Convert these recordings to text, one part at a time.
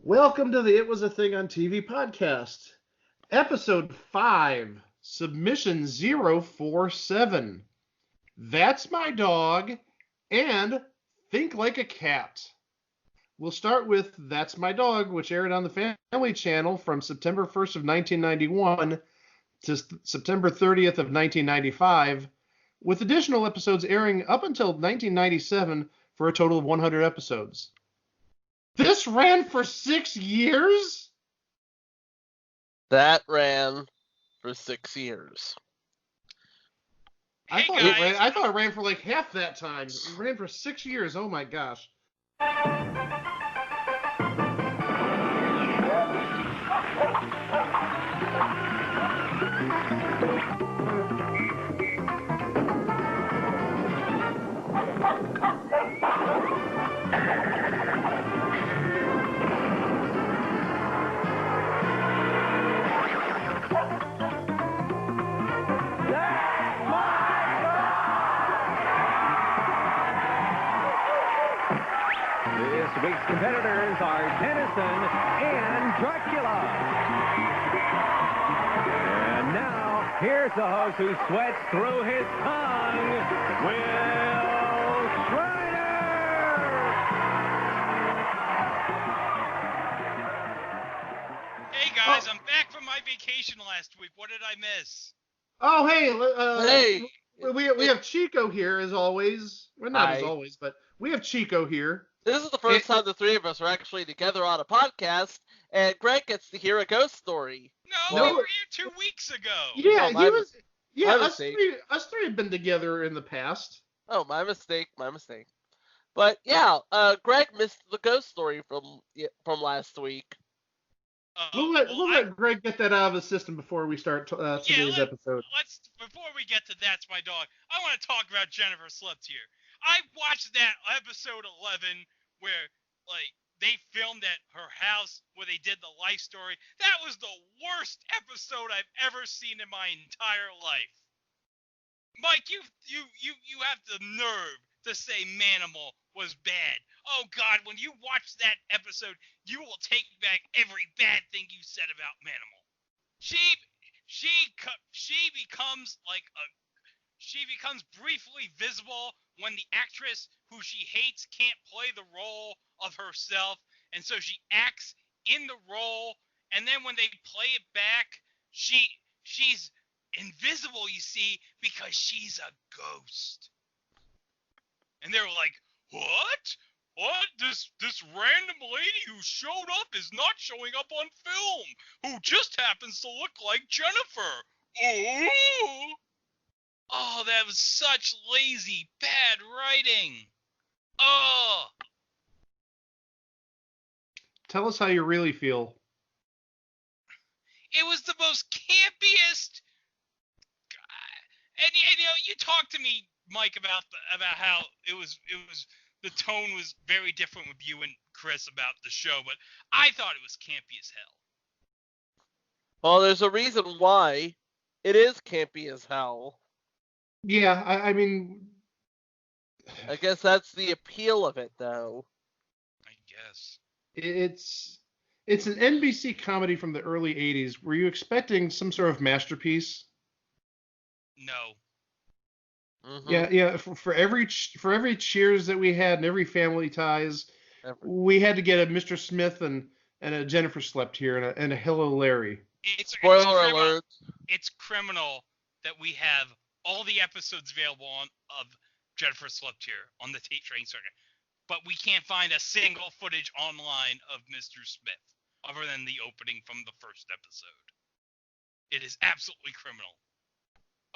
Welcome to the It Was a Thing on TV podcast, episode 5, submission 047. That's my dog, and think like a cat. We'll start with That's My Dog, which aired on the Family Channel from September 1st of 1991 to September 30th of 1995, with additional episodes airing up until 1997 for a total of 100 episodes. This ran for 6 years? That ran for 6 years. I thought it ran for like half that time. It ran for 6 years. Oh my gosh. This week's competitors are Tennyson and Dracula. And now, here's the host who sweats through his tongue, Will Schreiner! Hey guys, I'm back from my vacation last week. What did I miss? Oh, hey. Hey! We have Chico here, as always. Well, not as Hi. always, but we have Chico here. This is the first time the three of us are actually together on a podcast, and Greg gets to hear a ghost story. No, No. we were here 2 weeks ago. Yeah, Oh, my Yeah, my us mistake. three have been together in the past. Oh, my mistake. But yeah, Greg missed the ghost story from last week. We'll let Greg get that out of the system before we start today's episode. Before we get to That's My Dog, I want to talk about Jennifer Slept Here. I watched that episode 11 where, they filmed at her house where they did the life story. That was the worst episode I've ever seen in my entire life. Mike, you have the nerve to say Manimal was bad. Oh God, when you watch that episode, you will take back every bad thing you said about Manimal. She becomes briefly visible when the actress who she hates can't play the role of herself, and so she acts in the role, and then when they play it back, she's invisible, you see, because she's a ghost. And they were like, what? What? This random lady who showed up is not showing up on film, who just happens to look like Jennifer. Oh! Oh, that was such lazy, bad writing. Oh! Tell us how you really feel. It was the most campiest. And you talked to me, Mike, about how it was the tone was very different with you and Chris about the show, but I thought it was campy as hell. Well, there's a reason why it is campy as hell. Yeah, I mean, I guess that's the appeal of it, though. I guess. it's an NBC comedy from the early 80s. Were you expecting some sort of masterpiece? No. Mhm. Yeah. For every Cheers that we had and every Family Ties, we had to get a Mr. Smith and a Jennifer Slept Here and a Hello Larry. Spoiler alert. It's criminal that we have all the episodes available of Jennifer Slept Here on the train circuit, but we can't find a single footage online of Mr. Smith other than the opening from the first episode. It is absolutely criminal.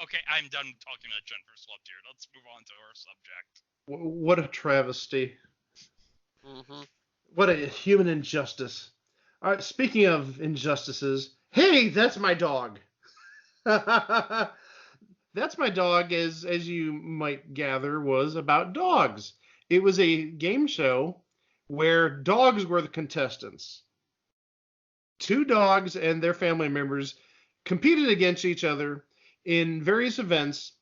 Okay, I'm done talking about Jennifer Slept Here. Let's move on to our subject. What a travesty. Mhm. What a human injustice. All right, speaking of injustices, hey, That's My Dog. That's My Dog, as you might gather, was about dogs. It was a game show where dogs were the contestants. 2 dogs and their family members competed against each other in various events,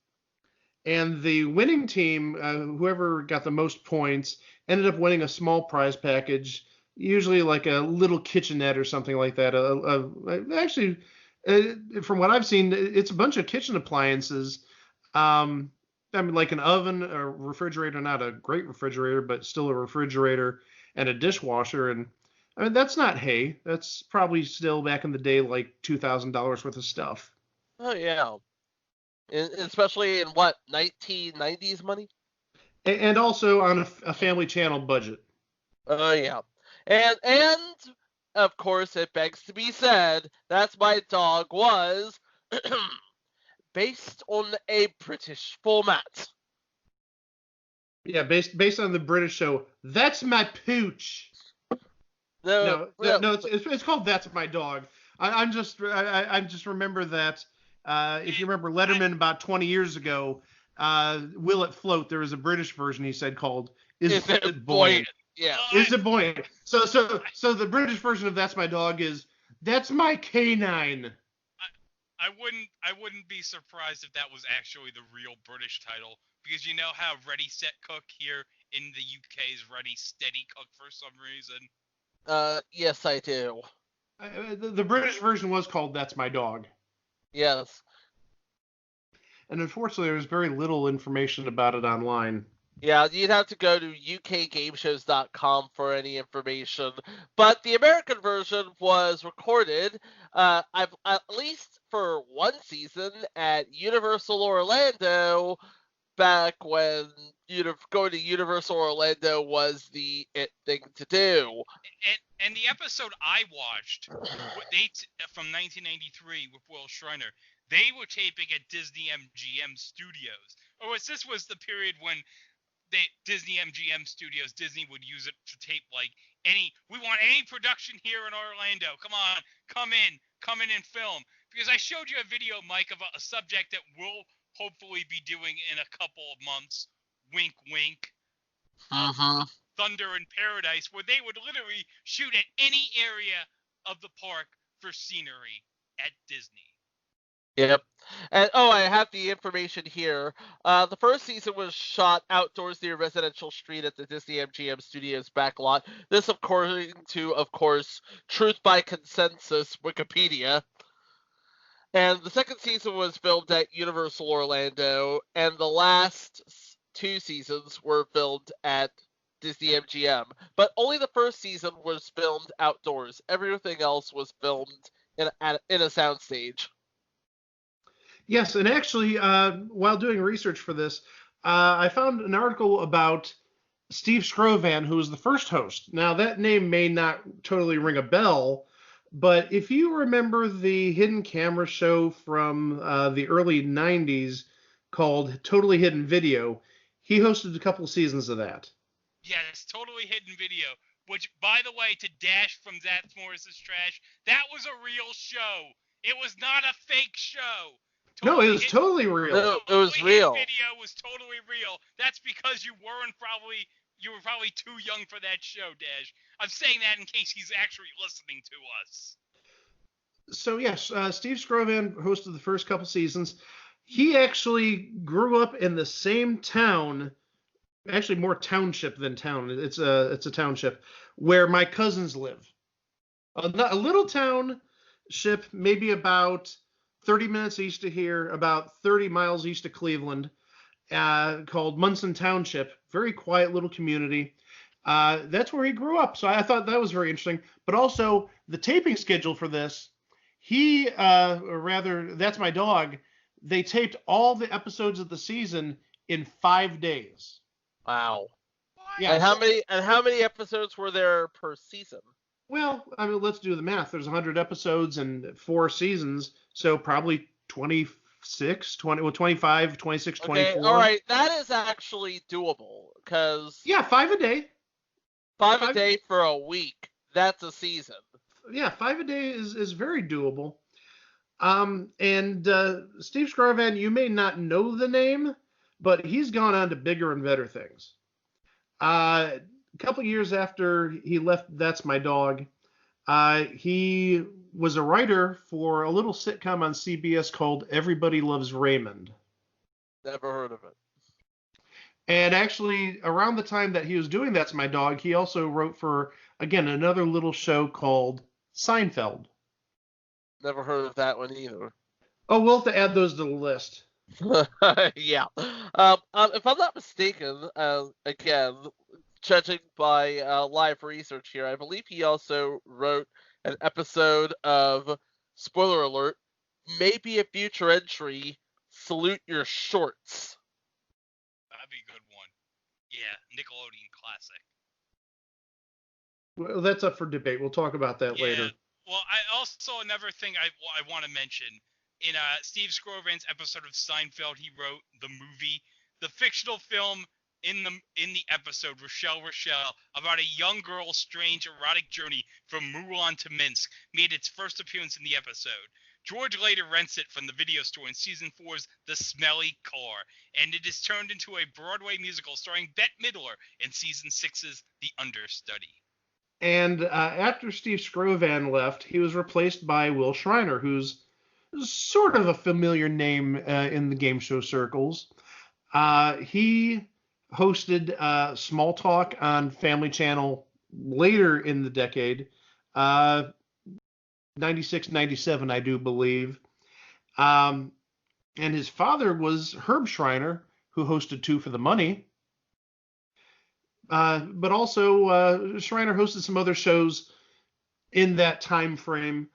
and the winning team, whoever got the most points, ended up winning a small prize package usually like a little kitchenette or something like that. Actually, from what I've seen, it's a bunch of kitchen appliances. I mean, like an oven, a refrigerator, not a great refrigerator, but still a refrigerator, and a dishwasher. And I mean, that's not hay. That's probably still back in the day, like $2,000 worth of stuff. Oh yeah, especially in what 1990s money. And also on a family channel budget. Oh yeah, and of course it begs to be said That's My Dog was based on a British format. Yeah, based on the British show. That's My Pooch. No, it's called That's My Dog. I just remember that. If you remember Letterman about 20 years ago, Will It Float? There was a British version he said called Is It Buoyant? Yeah. Is It Buoyant? So the British version of That's My Dog is That's My Canine. I wouldn't be surprised if that was actually the real British title, because you know how Ready Set Cook here in the UK is Ready Steady Cook for some reason. Yes, I do. The British version was called That's My Dog. Yes. And unfortunately, there's very little information about it online. Yeah, you'd have to go to ukgameshows.com for any information. But the American version was recorded, at least for one season, at Universal Orlando, back when going to Universal Orlando was the it thing to do. And the episode I watched, from 1993 with Will Schreiner, they were taping at Disney MGM Studios. This was the period when Disney MGM Studios, Disney would use it to tape we want any production here in Orlando. Come on, come in and film. Because I showed you a video, Mike, of a subject that we'll hopefully be doing in a couple of months. Wink, wink. Thunder in Paradise, where they would literally shoot at any area of the park for scenery at Disney. Yep. And I have the information here. The first season was shot outdoors near Residential Street at the Disney MGM Studios backlot. This according to, of course, Truth by Consensus Wikipedia. And the second season was filmed at Universal Orlando, and the last two seasons were filmed at Disney MGM. But only the first season was filmed outdoors. Everything else was filmed in a soundstage. Yes, and actually, while doing research for this, I found an article about Steve Scrovan, who was the first host. Now, that name may not totally ring a bell, but if you remember the hidden camera show from the early 90s called Totally Hidden Video, he hosted a couple seasons of that. Yes, Totally Hidden Video, which, by the way, to dash from Zach Morris's trash, that was a real show. It was not a fake show. No, it was totally real. No, it was real. Video was totally real. That's because you were probably too young for that show, Dash. I'm saying that in case he's actually listening to us. So yes, Steve Scrovan hosted the first couple seasons. He actually grew up in the same town, actually more township than town. It's a township where my cousins live. A little township, maybe about 30 minutes east of here, about 30 miles east of Cleveland, called Munson Township. Very quiet little community. That's where he grew up. So I thought that was very interesting. But also the taping schedule for this, or rather, That's My Dog, they taped all the episodes of the season in 5 days. Wow. Yeah. And how many episodes were there per season? Well, I mean, let's do the math. There's 100 episodes and 4 seasons, so probably 25, 26, 24. Okay, all right. That is actually doable, because... Yeah, 5 a day. 5 a day for a week. That's a season. Yeah, 5 a day is very doable. And Steve Scrovan, you may not know the name, but he's gone on to bigger and better things. A couple years after he left That's My Dog, he was a writer for a little sitcom on CBS called Everybody Loves Raymond. Never heard of it. And actually, around the time that he was doing That's My Dog, he also wrote for Again, another little show called Seinfeld. Never heard of that one either. Oh, we'll have to add those to the list. Yeah. If I'm not mistaken, again, judging by live research here, I believe he also wrote an episode of, spoiler alert, maybe a future entry, Salute Your Shorts. That'd be a good one. Yeah, Nickelodeon classic. Well, that's up for debate. We'll talk about that later. Well, I also, another thing I want to mention, in Steve Scrovan's episode of Seinfeld, he wrote the movie, the fictional film in the episode, Rochelle, about a young girl's strange erotic journey from Mulan to Minsk, made its first appearance in the episode. George later rents it from the video store in season 4's The Smelly Car, and it is turned into a Broadway musical starring Bette Midler in season 6's The Understudy. And after Steve Scrovan left, he was replaced by Will Schreiner, who's sort of a familiar name in the game show circles. He hosted Small Talk on Family Channel later in the decade, 96, 97, I do believe. And his father was Herb Schreiner, who hosted Two for the Money. But also, Schreiner hosted some other shows in that time frame.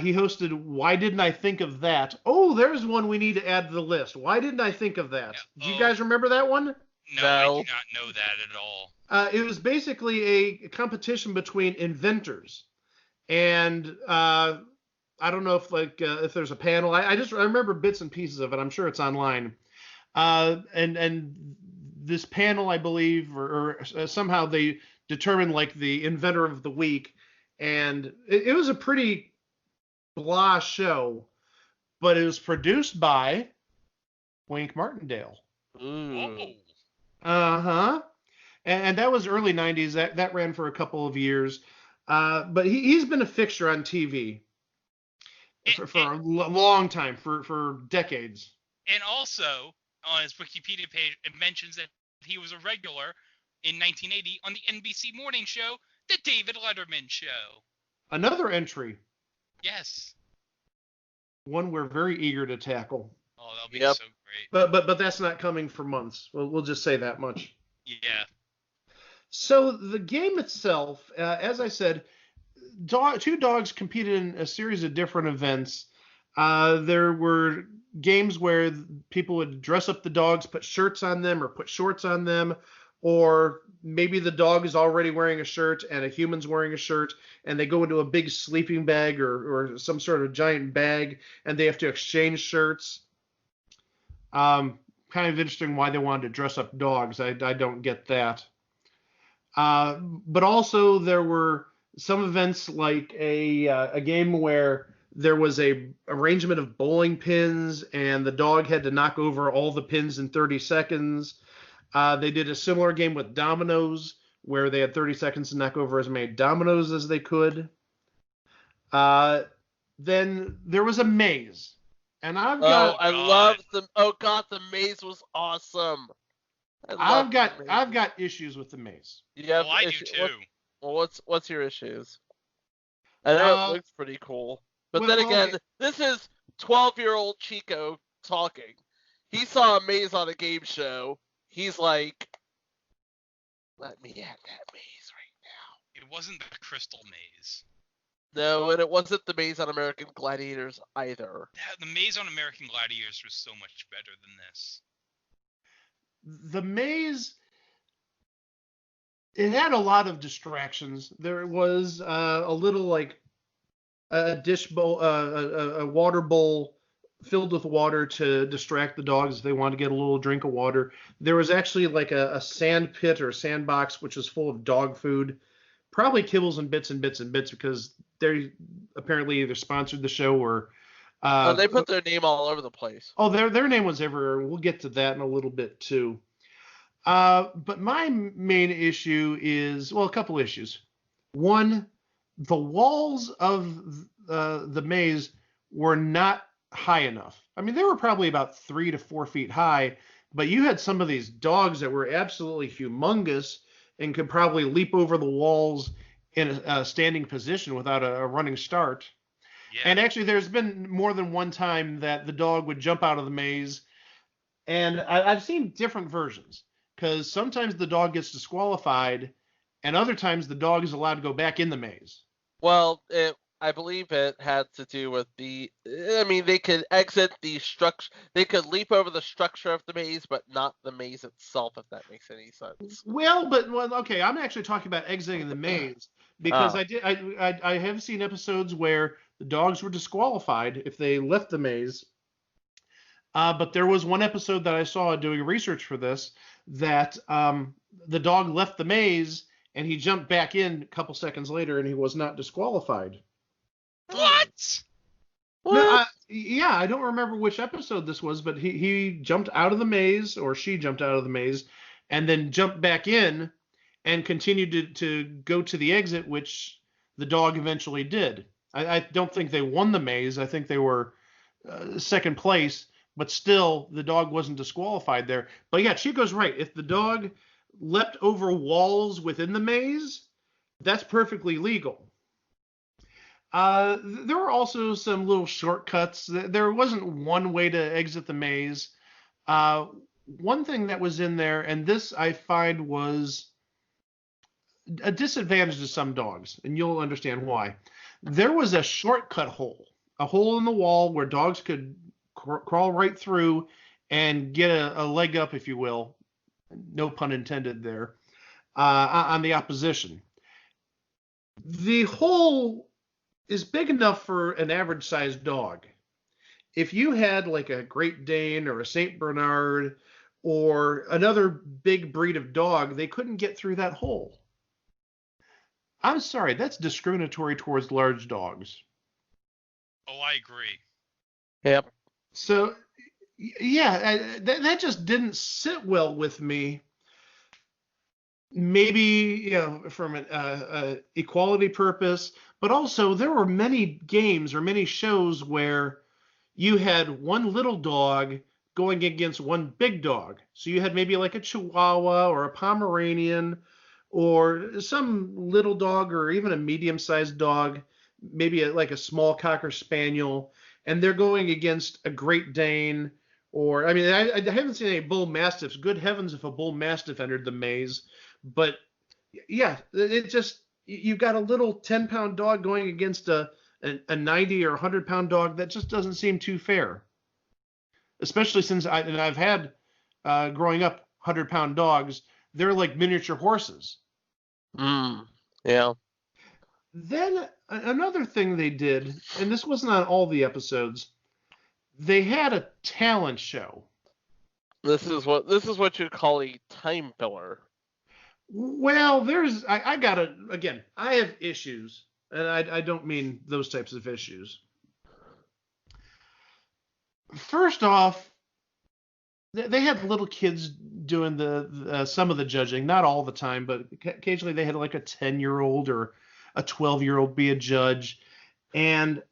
He hosted Why Didn't I Think of That? Oh, there's one we need to add to the list. Why didn't I think of that? Yeah. Do you guys remember that one? No, I do not know that at all. It was basically a competition between inventors. And I don't know if there's a panel. I remember bits and pieces of it. I'm sure it's online. And this panel, I believe, or somehow they determined like the inventor of the week. And it was a pretty blah show, but it was produced by Wink Martindale. Ooh. Uh-huh. And that was early 90s. That ran for a couple of years. But he's been a fixture on TV for a long time, for decades. And also, on his Wikipedia page, it mentions that he was a regular in 1980 on the NBC morning show, The David Letterman Show. Another entry. Yes. One we're very eager to tackle. Oh, that'll be so great. But that's not coming for months. We'll just say that much. Yeah. So the game itself, as I said, two dogs competed in a series of different events. There were games where people would dress up the dogs, put shirts on them or put shorts on them, or maybe the dog is already wearing a shirt and a human's wearing a shirt, and they go into a big sleeping bag or some sort of giant bag, and they have to exchange shirts. Kind of interesting why they wanted to dress up dogs. I don't get that. But also there were some events like a game where there was a arrangement of bowling pins and the dog had to knock over all the pins in 30 seconds. They did a similar game with dominoes where they had 30 seconds to knock over as many dominoes as they could. Then there was a maze. And I've got the maze was awesome. I've got issues with the maze. Yeah, I do too. What's your issues? I know it looks pretty cool. But then again, okay. This is 12-year-old Chico talking. He saw a maze on a game show. He's like, let me at that maze right now. It wasn't the Crystal Maze. No, and it wasn't the maze on American Gladiators either. The maze on American Gladiators was so much better than this. The maze, it had a lot of distractions. There was a little like a dish bowl, a water bowl filled with water to distract the dogs if they want to get a little drink of water. There was actually like a sand pit or sandbox which was full of dog food, probably kibbles and bits because they apparently either sponsored the show or they put their name all over the place. Oh, their name was everywhere. We'll get to that in a little bit too. But my main issue is, well, a couple issues. One, the walls of the maze were not high enough. I mean, they were probably about 3 to 4 feet high, but you had some of these dogs that were absolutely humongous and could probably leap over the walls in a standing position without a running start. Yeah. And actually, there's been more than one time that the dog would jump out of the maze. And I've seen different versions, because sometimes the dog gets disqualified, and other times the dog is allowed to go back in the maze. Well, I believe it had to do with they could exit the structure, they could leap over the structure of the maze, but not the maze itself, if that makes any sense. Well, okay, I'm actually talking about exiting the maze, because I have seen episodes where the dogs were disqualified if they left the maze. But there was one episode that I saw doing research for this that the dog left the maze and he jumped back in a couple seconds later and he was not disqualified. What? No, yeah, I don't remember which episode this was, but he jumped out of the maze, or she jumped out of the maze, and then jumped back in and continued to go to the exit, which the dog eventually did. I don't think they won the maze. I think they were second place. But still, the dog wasn't disqualified there. But yeah, Chico's right. If the dog leapt over walls within the maze, that's perfectly legal. There were also some little shortcuts. There wasn't one way to exit the maze. One thing that was in there, and this I find was a disadvantage to some dogs, and you'll understand why. There was a shortcut hole, a hole in the wall where dogs could crawl right through and get a leg up, if you will, no pun intended there, on the opposition. The hole is big enough for an average sized dog. If you had like a Great Dane or a Saint Bernard or another big breed of dog, they couldn't get through that hole. I'm sorry, that's discriminatory towards large dogs. Oh, I agree. Yep. So, yeah, that just didn't sit well with me. Maybe, from an equality purpose, but also there were many games or many shows where you had one little dog going against one big dog. So you had maybe like a Chihuahua or a Pomeranian or some little dog or even a medium-sized dog, maybe like a small Cocker Spaniel, and they're going against a Great Dane, or, I mean, I haven't seen any Bull Mastiffs. Good heavens if a Bull Mastiff entered the maze. But, yeah, it just, you've got a little 10-pound dog going against a 90 or 100-pound dog. That just doesn't seem too fair. Especially since I've had, growing up, 100-pound dogs. They're like miniature horses. Yeah. Then another thing they did, and this wasn't on all the episodes, they had a talent show. This is what you'd call a time filler. Well, I gotta, again, I have issues, and I don't mean those types of issues. First off, they had little kids doing some of the judging, not all the time, but occasionally they had like a 10-year-old or a 12-year-old be a judge. And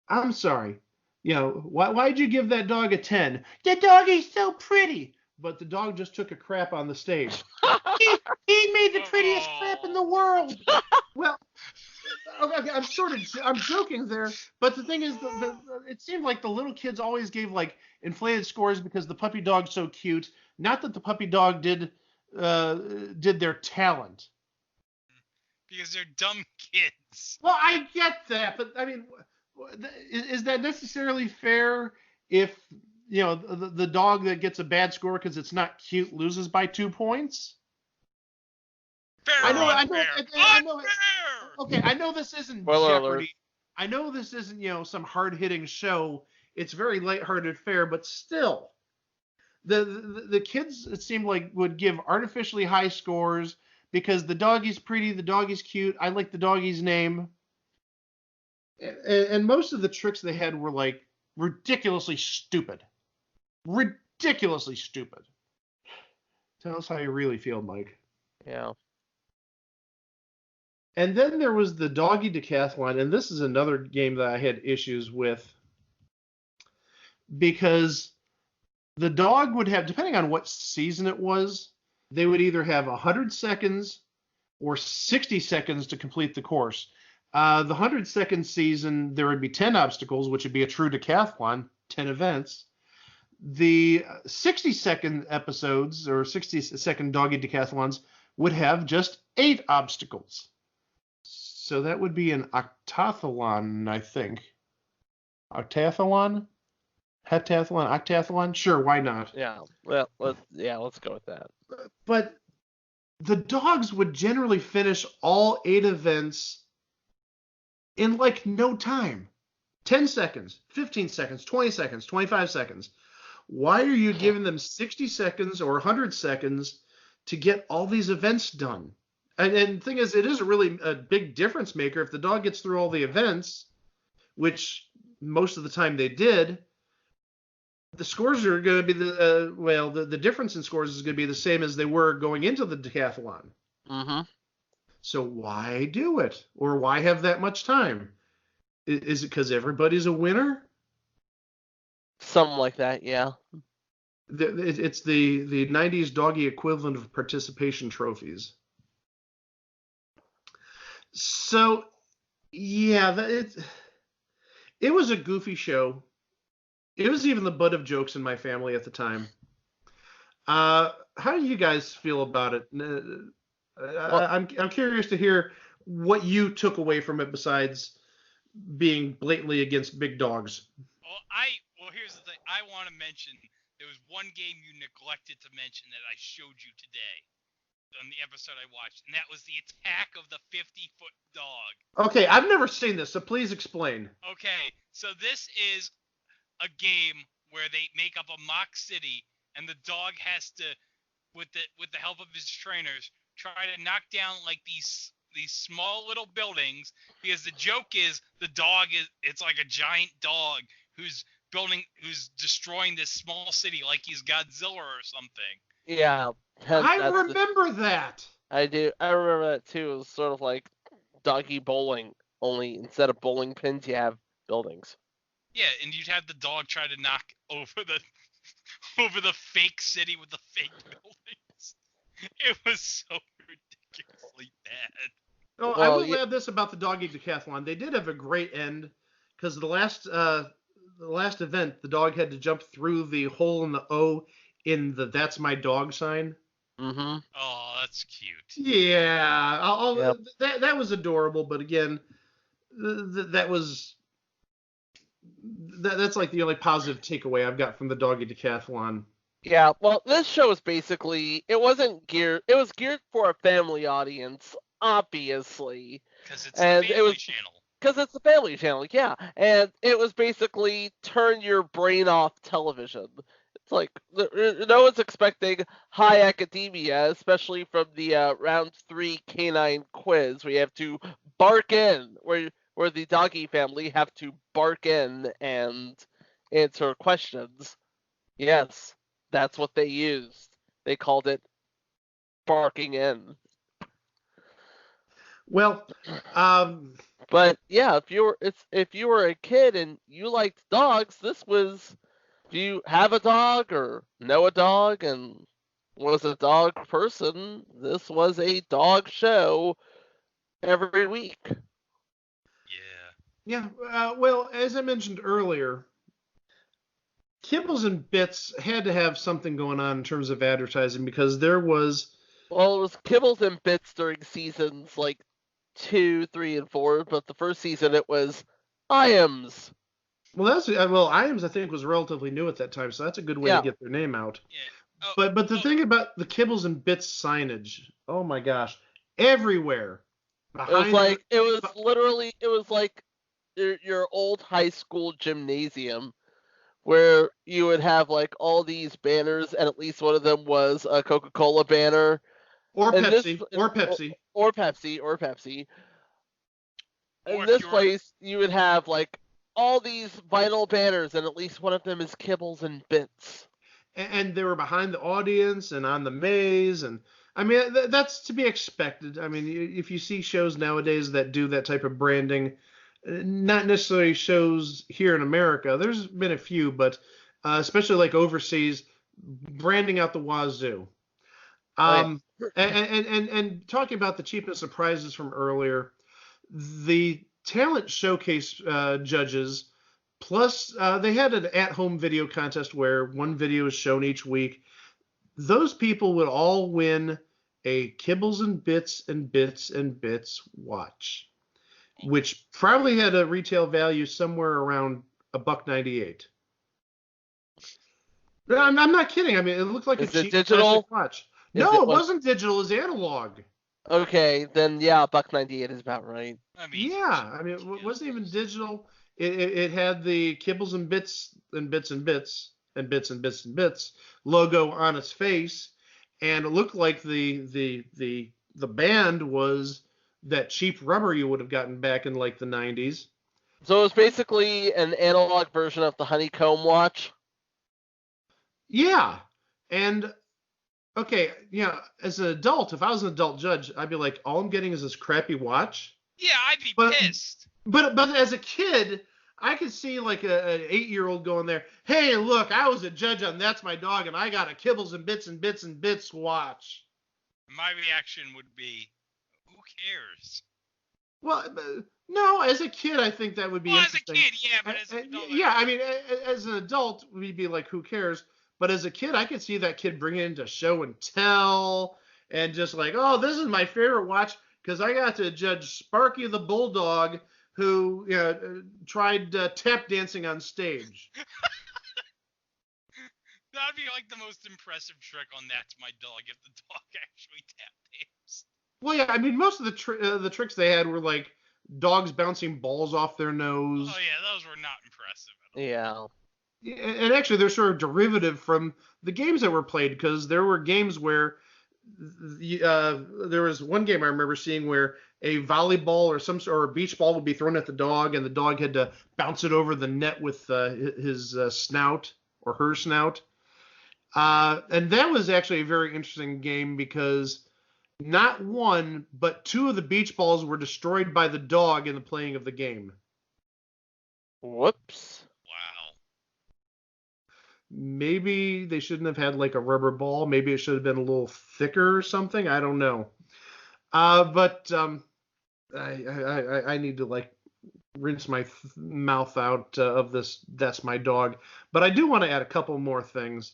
I'm sorry, why'd you give that dog a 10? The dog is so pretty. But the dog just took a crap on the stage. he made the prettiest crap in the world. Well, okay, I'm joking there, but the thing is, it seemed like the little kids always gave like inflated scores because the puppy dog's so cute. Not that the puppy dog did their talent. Because they're dumb kids. Well, I get that, but I mean, is that necessarily fair if the dog that gets a bad score because it's not cute loses by 2 points? Fair, I know. Okay, I know this isn't Jeopardy. Alert. I know this isn't some hard-hitting show. It's very lighthearted fare, but still, the kids, it seemed like, would give artificially high scores because the doggy's pretty, the doggy's cute. I like the doggy's name, and most of the tricks they had were like ridiculously stupid. Ridiculously stupid. Tell us how you really feel, Mike. Yeah. And then there was the doggy decathlon, and this is another game that I had issues with because the dog would have, depending on what season it was, they would either have 100 seconds or 60 seconds to complete the course. The 100-second season, there would be 10 obstacles, which would be a true decathlon, 10 events. The 60-second episodes, or 60-second doggy decathlons, would have just 8 obstacles. So that would be an octathlon, I think. Octathlon? Heptathlon? Octathlon? Sure, why not? Yeah. Well, let's go with that. But the dogs would generally finish all 8 events in like no time. 10 seconds, 15 seconds, 20 seconds, 25 seconds. Why are you giving them 60 seconds or 100 seconds to get all these events done? And the thing is, it isn't really a big difference maker. If the dog gets through all the events, which most of the time they did, the scores are going to be the difference in scores is going to be the same as they were going into the decathlon. Mm-hmm. So why do it? Or why have that much time? Is it because everybody's a winner? Something like that, yeah. It's the 90s doggy equivalent of participation trophies. So, yeah, it was a goofy show. It was even the butt of jokes in my family at the time. How do you guys feel about it? I'm curious to hear what you took away from it besides being blatantly against big dogs. Well, here's the thing. I want to mention there was one game you neglected to mention that I showed you today on the episode I watched, and that was the attack of the 50-foot dog. Okay, I've never seen this, so please explain. Okay, so this is a game where they make up a mock city, and the dog has to, with the help of his trainers, try to knock down like these small little buildings, because the joke is it's like a giant dog who's destroying this small city like he's Godzilla or something. Yeah. I remember that. I do. I remember that too. It was sort of like doggy bowling, only instead of bowling pins, you have buildings. Yeah, and you'd have the dog try to knock over the fake city with the fake buildings. It was so ridiculously bad. Oh, I will add this about the doggy decathlon. They did have a great end, because the last event, the dog had to jump through the hole in the O in the "That's my dog" sign. Mm-hmm. Oh, that's cute. Yeah, Yep. that was adorable. But again, that's like the only positive takeaway I've got from the doggy decathlon. Yeah, well, this show is basically, it was geared for a family audience, obviously. Because it's the family channel. Because it's the family channel, yeah. And it was basically turn your brain off television. It's like, no one's expecting high academia, especially from the round 3 canine quiz, where you have to bark in, where the doggy family have to bark in and answer questions. Yes, that's what they used. They called it barking in. Well, but yeah, if you were a kid and you liked dogs, this was. Do you have a dog or know a dog and was a dog person? This was a dog show every week. Yeah. Well, as I mentioned earlier, Kibbles and Bits had to have something going on in terms of advertising, because there was. Well, it was Kibbles and Bits during seasons like 2, 3, and 4, but the first season it was Iams. Well, Iams I think was relatively new at that time, so that's a good way to get their name out. Yeah. But the thing about the Kibbles and Bits signage, oh my gosh, everywhere. It was like your old high school gymnasium, where you would have like all these banners, and at least one of them was a Coca-Cola banner. Or Pepsi. In this place, you would have like all these vinyl banners, and at least one of them is Kibbles and Bits. And they were behind the audience and on the maze, and I mean that's to be expected. I mean, if you see shows nowadays that do that type of branding, not necessarily shows here in America. There's been a few, but especially like overseas, branding out the wazoo. And talking about the cheapness of prizes from earlier, the talent showcase judges, plus they had an at-home video contest where one video is shown each week. Those people would all win a Kibbles and Bits and Bits and Bits watch, which probably had a retail value somewhere around $1.98. I'm not kidding. I mean, it looked like Is a it cheap digital? plastic watch. Is No, it it wasn't digital. It was analog. Okay, then yeah, $1.98 is about right. I mean, Yeah, I mean, it wasn't even digital. It had the Kibbles and Bits and Bits and Bits and Bits and Bits and Bits logo on its face, and it looked like the band was that cheap rubber you would have gotten back in like the 90s. So it was basically an analog version of the honeycomb watch. Yeah, and okay, yeah, as an adult, if I was an adult judge, I'd be like, all I'm getting is this crappy watch. yeah, I'd be But- pissed. But as a kid, I could see like an 8-year-old going there. Hey, look, I was a judge on That's My Dog, and I got a Kibbles and Bits and Bits and Bits watch. My reaction would be, who cares? Well, no, as a kid, I think that would be Well, as a interesting. kid, yeah, but as an adult, Yeah, I mean, as an adult, we'd be like, who cares? But as a kid, I could see that kid bringing it into show and tell, and just like, oh, this is my favorite watch because I got to judge Sparky the Bulldog, who tried tap dancing on stage. that'd be like the most impressive trick on That's My Dog if the dog actually tap danced. Well, yeah, I mean, most of the tricks they had were like dogs bouncing balls off their nose. Oh yeah, those were not impressive at all. Yeah. And actually, they're sort of derivative from the games that were played, because there were games where there was one game I remember seeing where a volleyball or a beach ball would be thrown at the dog, and the dog had to bounce it over the net with his snout or her snout. And that was actually a very interesting game because not one, but 2 of the beach balls were destroyed by the dog in the playing of the game. Whoops. Wow. Maybe they shouldn't have had like a rubber ball. Maybe it should have been a little thicker or something. I don't know. But I need to like rinse my mouth out of this That's My Dog. But I do want to add a couple more things.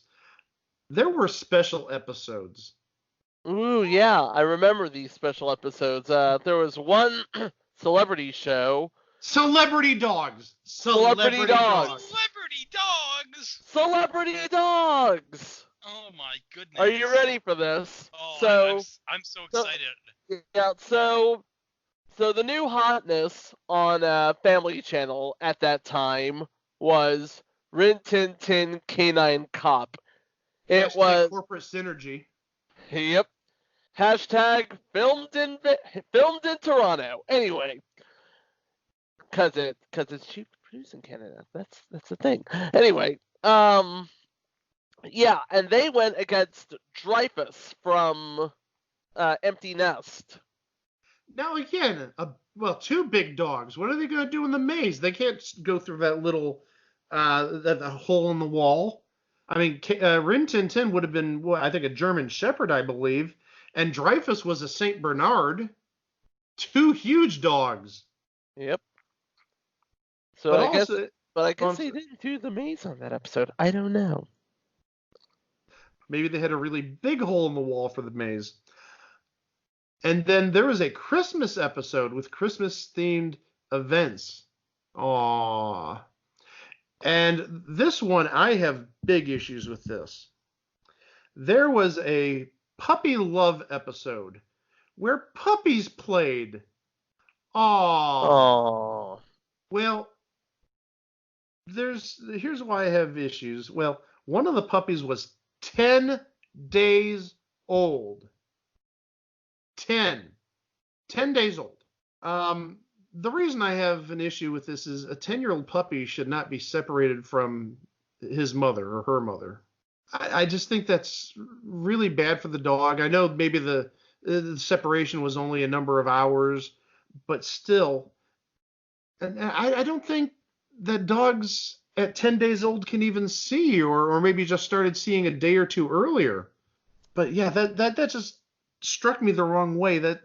There were special episodes. Ooh, yeah, I remember these special episodes. There was one celebrity show. Celebrity dogs. Celebrity dogs. Celebrity dogs. Celebrity dogs! Oh my goodness. Are you ready for this? Oh, So, I'm so excited. yeah, so the new hotness on Family Channel at that time was Rin Tin Tin Canine Cop. It Hashtag was corporate synergy. Yep. Hashtag filmed in Toronto. Anyway, cause it's cheap to produce in Canada. That's the thing. Anyway, yeah, and they went against Dreyfus from Empty Nest. Now again, 2 big dogs. What are they going to do in the maze? They can't go through that little that hole in the wall. I mean, Rin Tin Tin would have been, I think, a German Shepherd, I believe, and Dreyfus was a Saint Bernard. 2 huge dogs. Yep. So But I guess they didn't do the maze on that episode. I don't know. Maybe they had a really big hole in the wall for the maze. And then there was a Christmas episode with Christmas-themed events. Aww. And this one, I have big issues with this. There was a puppy love episode where puppies played. Aww. Oh. Well, here's why I have issues. Well, one of the puppies was 10 days old. 10 days old. The reason I have an issue with this is a 10-year-old puppy should not be separated from his mother or her mother. I just think that's really bad for the dog. I know maybe the separation was only a number of hours, but still, and I don't think that dogs at 10 days old can even see, or maybe just started seeing a day or two earlier. But yeah, that just struck me the wrong way. That,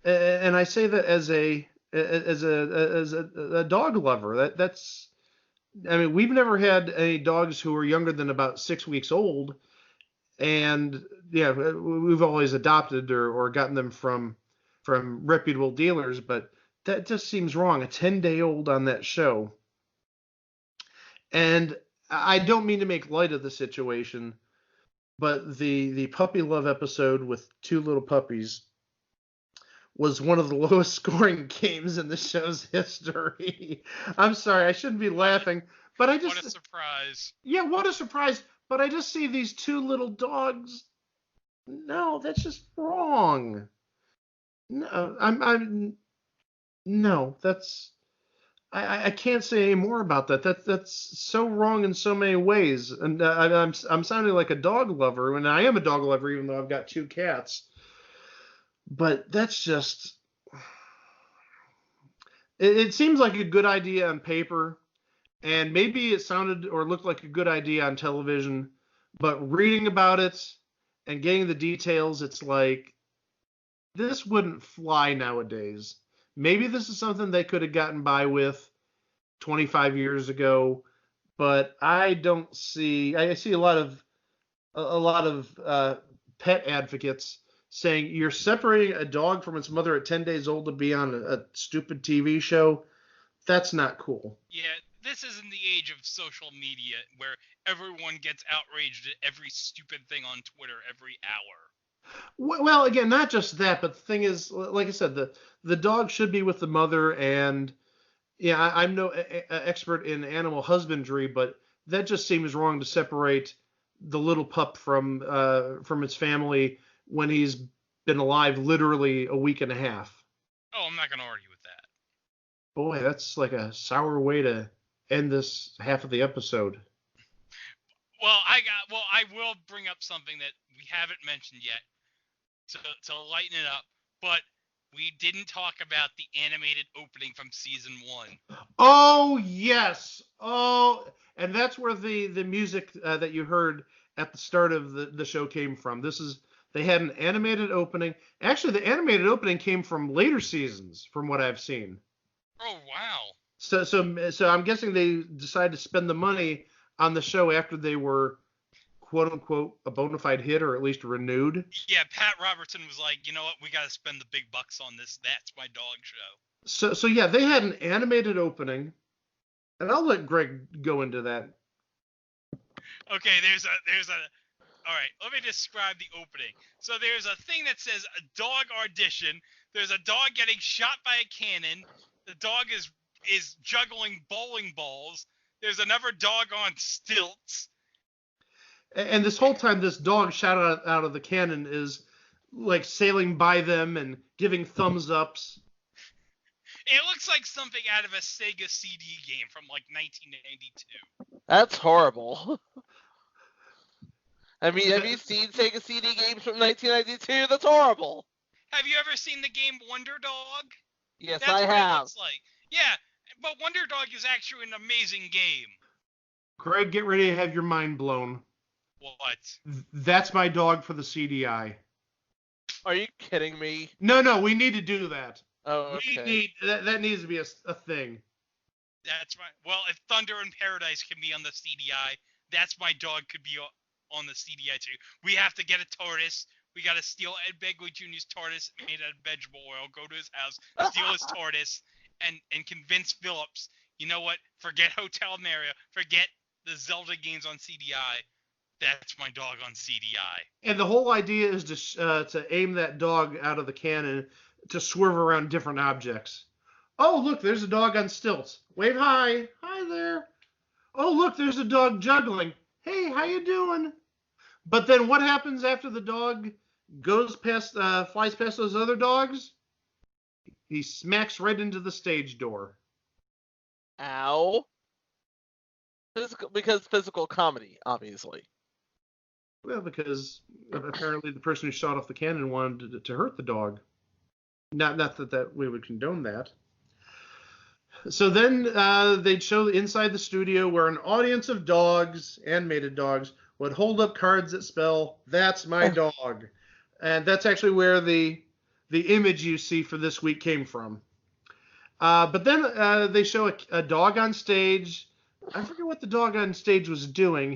and I say that as a dog lover. That's. I mean, we've never had any dogs who are younger than about 6 weeks old, and yeah, we've always adopted or gotten them from reputable dealers. But that just seems wrong. A 10-day-old on that show, and I don't mean to make light of the situation, but the puppy love episode with two little puppies was one of the lowest scoring games in the show's history. I'm sorry, I shouldn't be laughing, but I just... What a surprise. Yeah, what a surprise. But I just see these two little dogs. No, that's just wrong. No, no, that's... I can't say any more about that. That's so wrong in so many ways. And I'm sounding like a dog lover, and I am a dog lover even though I've got two cats. But that's just... It seems like a good idea on paper, and maybe it sounded or looked like a good idea on television, but reading about it and getting the details, it's like, this wouldn't fly nowadays. Maybe this is something they could have gotten by with 25 years ago, but I don't see... I see a lot of pet advocates saying you're separating a dog from its mother at 10 days old to be on a stupid TV show. That's not cool. Yeah, this isn't the age of social media where everyone gets outraged at every stupid thing on Twitter every hour. Well, again, not just that, but the thing is, like I said, the dog should be with the mother, and yeah, I'm no expert in animal husbandry, but that just seems wrong to separate the little pup from its family when he's been alive literally a week and a half. Oh, I'm not going to argue with that. Boy, that's like a sour way to end this half of the episode. Well, I will bring up something that we haven't mentioned yet to lighten it up, but we didn't talk about the animated opening from season 1. Oh, yes. Oh, and that's where the music that you heard at the start of the show came from. They had an animated opening. Actually, the animated opening came from later seasons, from what I've seen. Oh, wow. So I'm guessing they decided to spend the money on the show after they were, quote unquote, a bona fide hit, or at least renewed. Yeah, Pat Robertson was like, you know what, we got to spend the big bucks on this. That's my dog show. So yeah, they had an animated opening, and I'll let Greg go into that. Okay, all right, let me describe the opening. So there's a thing that says a dog audition. There's a dog getting shot by a cannon. The dog is juggling bowling balls. There's another dog on stilts. And this whole time, this dog shot out of the cannon is like sailing by them and giving thumbs ups. It looks like something out of a Sega CD game from like 1992. That's horrible. I mean, have you seen Sega CD games from 1992? That's horrible. Have you ever seen the game Wonder Dog? Yes, That's I what have. It looks like. Yeah, but Wonder Dog is actually an amazing game. Greg, get ready to have your mind blown. What? That's my dog for the CDI. Are you kidding me? No, we need to do that. Oh, okay. That needs to be a thing. That's right. Well, if Thunder in Paradise can be on the CDI, That's My Dog could be on the CDI too. We have to get a TARDIS. We got to steal Ed Begley Jr.'s TARDIS made out of vegetable oil, go to his house, steal his TARDIS, and convince Phillips, you know what, forget Hotel Mario, forget the Zelda games on CDI. That's My Dog on CDI. And the whole idea is to aim that dog out of the cannon to swerve around different objects. Oh, look, there's a dog on stilts. Wave hi. Hi there. Oh, look, there's a dog juggling. Hey, how you doing? But then what happens after the dog flies past those other dogs? He smacks right into the stage door. Ow. Because physical comedy, obviously. Well, because apparently the person who shot off the cannon wanted to hurt the dog. Not that we would condone that. So then they'd show inside the studio where an audience of dogs, animated dogs, would hold up cards that spell, "That's my dog." And that's actually where the image you see for this week came from. But then they show a dog on stage. I forget what the dog on stage was doing.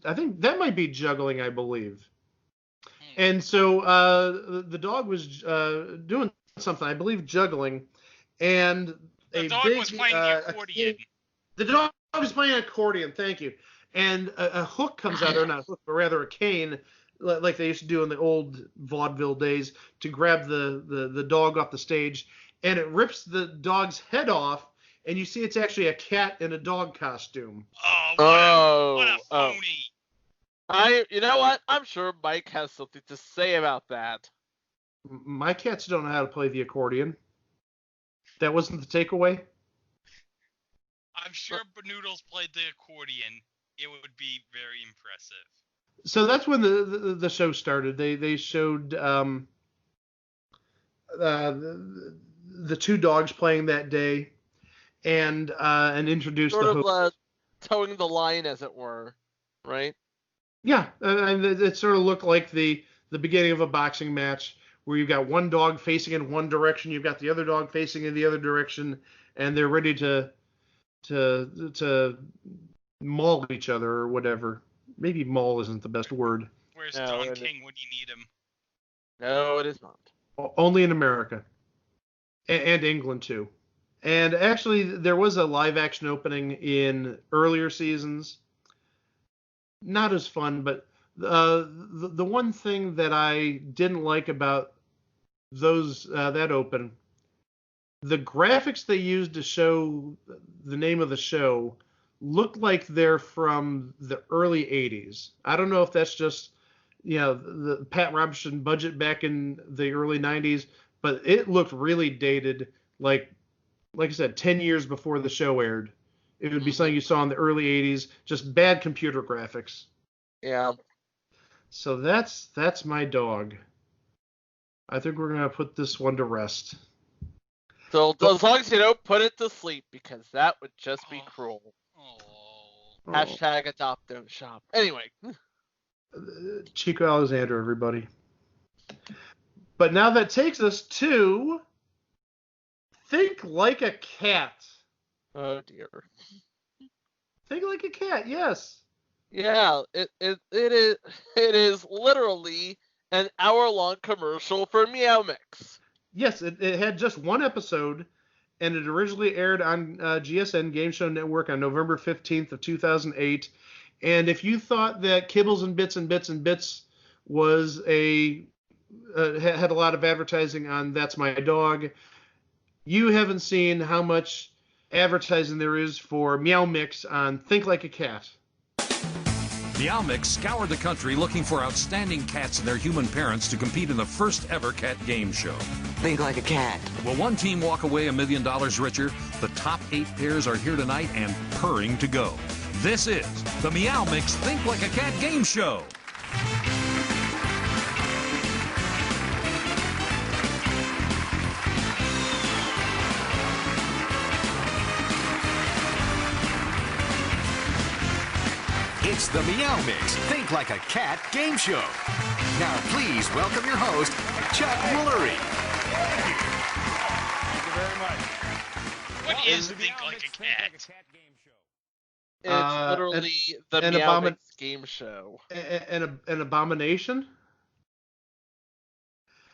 I think that might be juggling, I believe. And so the dog was doing something, I believe juggling. And the dog was playing the accordion. The dog was playing an accordion, thank you. And a hook comes out, or not a hook, but rather a cane, like they used to do in the old vaudeville days, to grab the dog off the stage. And it rips the dog's head off, and you see it's actually a cat in a dog costume. What a phony. You know what? I'm sure Mike has something to say about that. My cats don't know how to play the accordion. That wasn't the takeaway? I'm sure Noodles played the accordion. It would be very impressive. So that's when the show started. They showed the two dogs playing that day, and introduced sort the of towing the line, as it were, right? Yeah, and it sort of looked like the beginning of a boxing match where you've got one dog facing in one direction, you've got the other dog facing in the other direction, and they're ready to maul each other or whatever. Maybe maul isn't the best word. Where's Don King when you need him? No, it is not. Only in America. And England, too. And actually, there was a live-action opening in earlier seasons. Not as fun, but the one thing that I didn't like about that open, the graphics they used to show the name of the show look like they're from the early 80s. I don't know if that's just, the Pat Robertson budget back in the early 90s, but it looked really dated, like I said, 10 years before the show aired. It would be something you saw in the early 80s, just bad computer graphics. Yeah. So that's my dog. I think we're going to put this one to rest. So as long as you don't put it to sleep, because that would just be cruel. Hashtag adopt, don't shop. Anyway. Chico Alexander, everybody. But now that takes us to Think Like a Cat. Oh dear. Think Like a Cat, yes. Yeah, it is literally an hour-long commercial for Meow Mix. Yes, it had just one episode, and it originally aired on GSN Game Show Network on November 15th of 2008. And if you thought that Kibbles and Bits and Bits and Bits was had a lot of advertising on That's My Dog, you haven't seen how much advertising there is for Meow Mix on Think Like a Cat. Meow Mix scoured the country looking for outstanding cats and their human parents to compete in the first ever cat game show. Think Like a Cat. Will one team walk away $1 million richer? The top 8 pairs are here tonight and purring to go. This is the Meow Mix Think Like a Cat game show. It's the Meow Mix Think Like a Cat game show. Now, please welcome your host, Chuck Woolery. Thank you very much. What is Think Like a Cat? It's literally the Meow Mix game show. An abomination?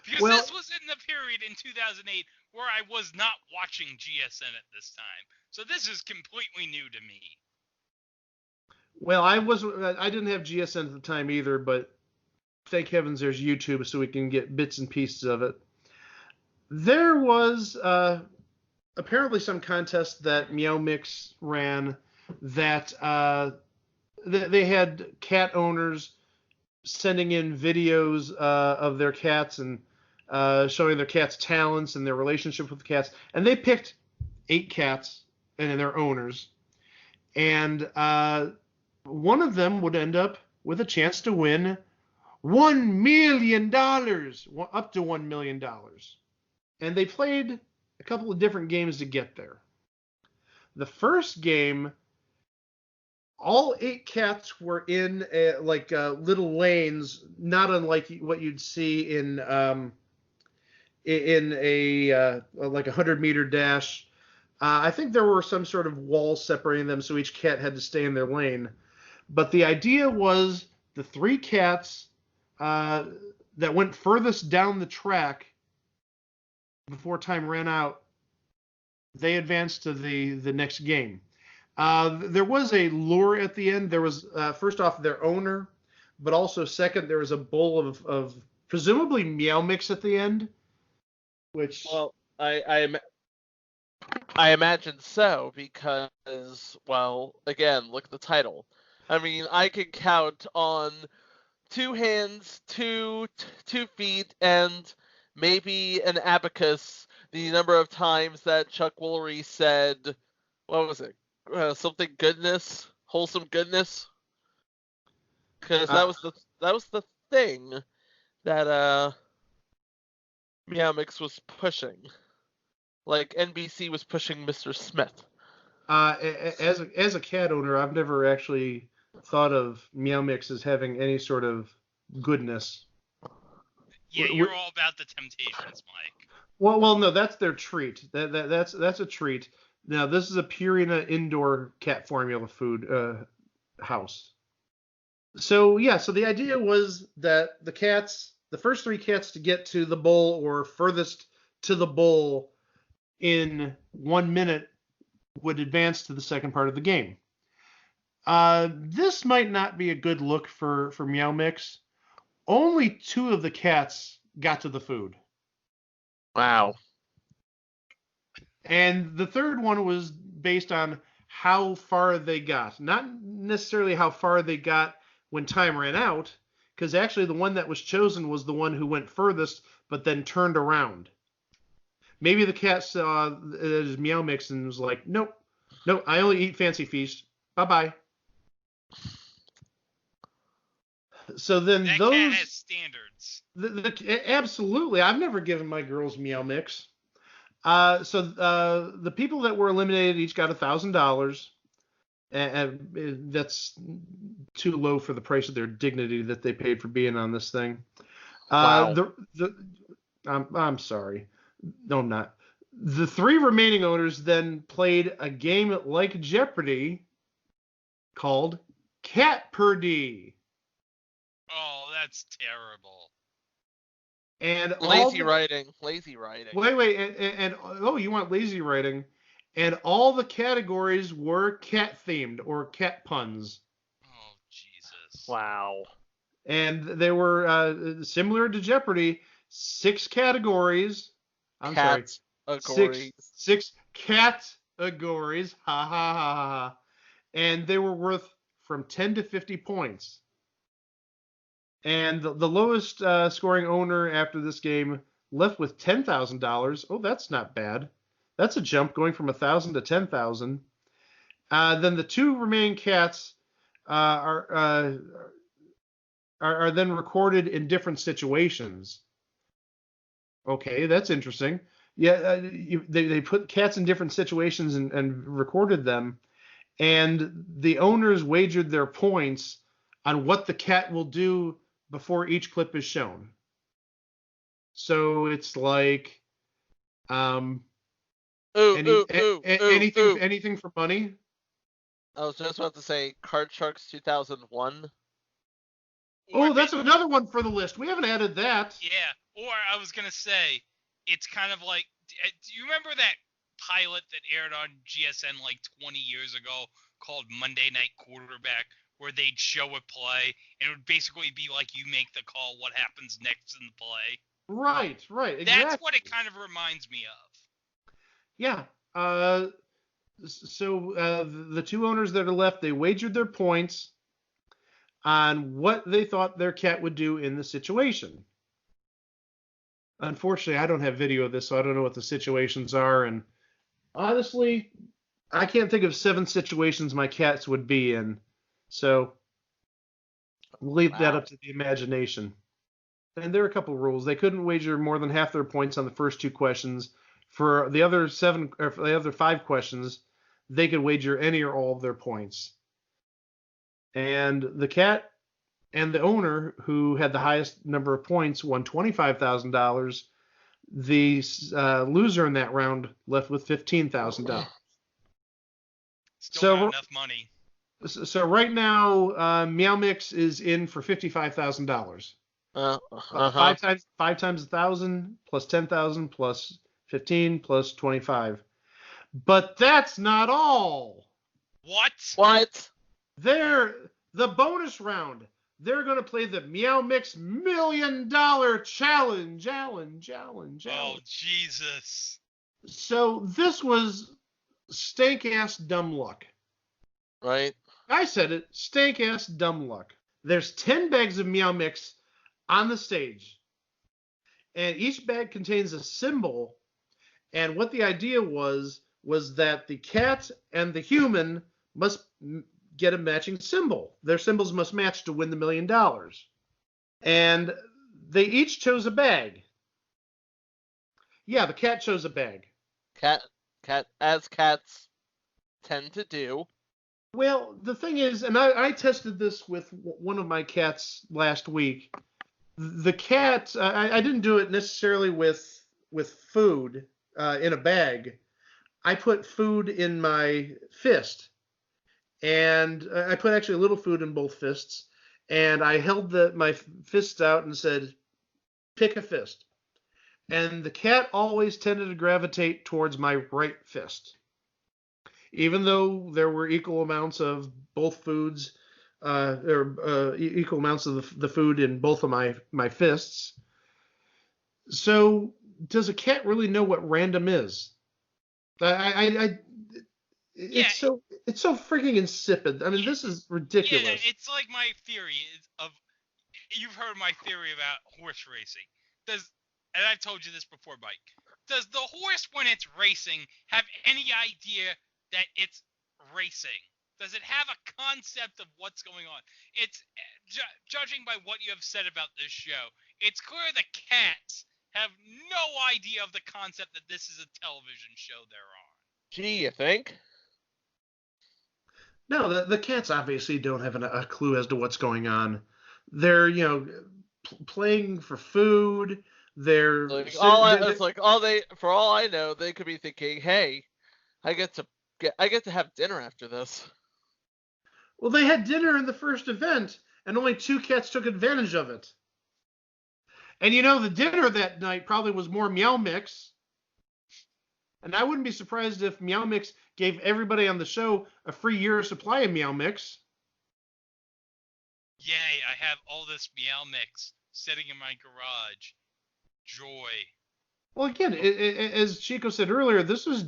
Because this was in the period in 2008 where I was not watching GSN at this time. So this is completely new to me. Well, I didn't have GSN at the time either, but thank heavens there's YouTube so we can get bits and pieces of it. There was apparently some contest that Meow Mix ran that they had cat owners sending in videos of their cats and showing their cats' talents and their relationship with the cats. And they picked 8 cats and their owners. And one of them would end up with a chance to win $1 million, up to $1 million. And they played a couple of different games to get there. The first game, all 8 cats were in little lanes, not unlike what you'd see in a like a 100-meter dash. I think there were some sort of walls separating them, so each cat had to stay in their lane. But the idea was the 3 cats that went furthest down the track before time ran out, they advanced to the next game. There was a lure at the end. There was, first off, their owner, but also second, there was a bowl of presumably Meow Mix at the end, which... Well, I imagine so because, well, again, look at the title. I mean, I can count on 2 hands, 2 feet, and maybe an abacus the number of times that Chuck Woolery said, what was it? Something goodness, wholesome goodness. Because that was the thing that Meow Mix was pushing. Like NBC was pushing Mr. Smith. As a cat owner, I've never actually thought of Meow Mix as having any sort of goodness. Yeah, you're all about the Temptations, Mike. Well, no, that's their treat. That's a treat. Now, this is a Purina indoor cat formula food house. So the idea was that the first 3 cats to get to the bowl or furthest to the bowl in 1 minute would advance to the second part of the game. This might not be a good look for Meow Mix. Only 2 of the cats got to the food. Wow. And the third one was based on how far they got. Not necessarily how far they got when time ran out, because actually the one that was chosen was the one who went furthest, but then turned around. Maybe the cat saw it as Meow Mix and was like, nope, I only eat Fancy Feast. Bye-bye. So then that those... cat has standards. Absolutely. I've never given my girls Meow Mix. So the people that were eliminated each got $1,000. And that's too low for the price of their dignity that they paid for being on this thing. Wow. I'm sorry. No, I'm not. The 3 remaining owners then played a game like Jeopardy called Cat Purdy. Oh, that's terrible. And Lazy writing. Wait, and oh, you want lazy writing? And all the categories were cat themed or cat puns. Oh, Jesus. Wow. And they were similar to Jeopardy. 6 categories. Six categories. Ha ha ha ha. And they were worth from 10 to 50 points. And the lowest scoring owner after this game left with $10,000. Oh, that's not bad. That's a jump going from 1,000 to 10,000. Then the 2 remaining cats are then recorded in different situations. Okay, that's interesting. Yeah, they put cats in different situations and recorded them, and the owners wagered their points on what the cat will do before each clip is shown. So it's like anything for money. I was just about to say Card Sharks 2001. Oh, that's another one for the list. We haven't added that. Yeah, or I was going to say, it's kind of like, do you remember that pilot that aired on GSN like 20 years ago called Monday Night Quarterback, where they'd show a play, and it would basically be like you make the call, what happens next in the play? Right, exactly. That's what it kind of reminds me of. Yeah. So the 2 owners that are left, they wagered their points on what they thought their cat would do in the situation. Unfortunately, I don't have video of this, so I don't know what the situations are. And honestly, I can't think of 7 situations my cats would be in. So we'll leave that up to the imagination. And there are a couple rules. They couldn't wager more than half their points on the first 2 questions. For the other 5 questions, they could wager any or all of their points. And the cat and the owner, who had the highest number of points, won $25,000. The loser in that round left with $15,000. Still not enough money. So right now, Meow Mix is in for $55,000. Five times 1,000 plus 10,000 plus 15 plus 25. But that's not all. What? The bonus round. They're going to play the Meow Mix $1 Million Challenge. Oh, Jesus. So this was stank-ass dumb luck. Right? I said it. Stank-ass dumb luck. There's 10 bags of Meow Mix on the stage. And each bag contains a symbol. And what the idea was that the cat and the human must get a matching symbol. Their symbols must match to win the $1 million. And they each chose a bag. Yeah, the cat chose a bag. Cat, as cats tend to do. Well, the thing is, and I tested this with one of my cats last week. The cat, I didn't do it necessarily with food in a bag. I put food in my fist. And I put actually a little food in both fists. And I held my fists out and said, pick a fist. And the cat always tended to gravitate towards my right fist. Even though there were equal amounts of both foods, equal amounts of the food in both of my fists. So does a cat really know what random is? It's so freaking insipid. I mean, this is ridiculous. Yeah, it's like my theory you've heard my theory about horse racing. And I've told you this before, Mike. Does the horse, when it's racing, have any idea that it's racing? Does it have a concept of what's going on? It's judging by what you have said about this show, it's clear the cats have no idea of the concept that this is a television show they're on. Gee, you think? No, the cats obviously don't have a clue as to what's going on. They're, playing for food. They're for all I know, they could be thinking, "Hey, I get to have dinner after this." Well, they had dinner in the first event, and only 2 cats took advantage of it. And the dinner that night probably was more Meow Mix. And I wouldn't be surprised if Meow Mix gave everybody on the show a free year supply of Meow Mix. Yay, I have all this Meow Mix sitting in my garage. Joy. Well, again, as Chico said earlier, this was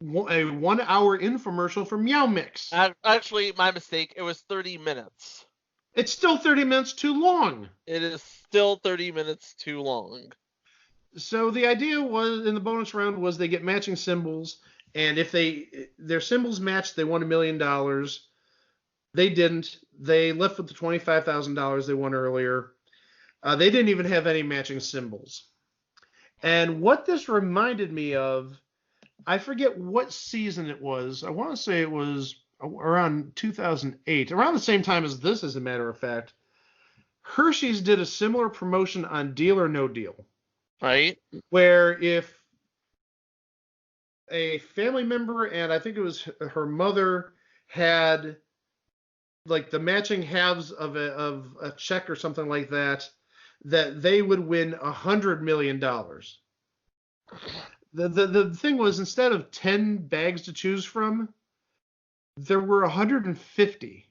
a 1-hour infomercial for Meow Mix. Actually, my mistake. It was 30 minutes. It's still 30 minutes too long. It is still 30 minutes too long. So the idea was, in the bonus round, was they get matching symbols, and if their symbols matched, they won $1 million. They didn't. They left with the $25,000 they won earlier. They didn't even have any matching symbols. And what this reminded me of, I forget what season it was. I want to say it was around 2008, around the same time as this, as a matter of fact. Hershey's did a similar promotion on Deal or No Deal. Right. Where if a family member, and I think it was her mother, had like the matching halves of a check or something like that, that they would win $100 million. The thing was, instead of 10 bags to choose from, there were 150.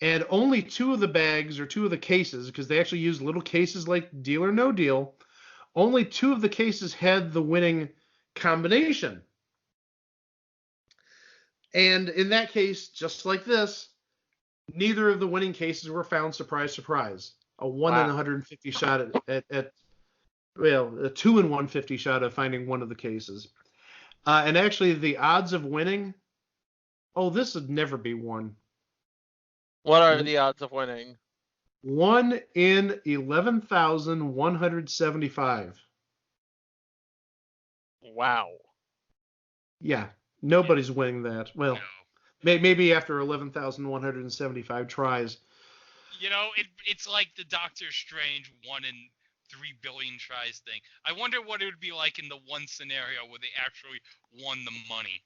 And only 2 of the bags, or 2 of the cases, because they actually used little cases like Deal or No Deal, only 2 of the cases had the winning combination. And in that case, just like this, neither of the winning cases were found. Surprise, surprise. A 1 in 150 shot a 2 in 150 shot of finding one of the cases. And actually, the odds of winning, this would never be 1. What are the odds of winning? 1 in 11,175. Wow. Yeah, nobody's winning that. Well, Maybe after 11,175 tries. You know, it's like the Doctor Strange 1 in 3 billion tries thing. I wonder what it would be like in the one scenario where they actually won the money.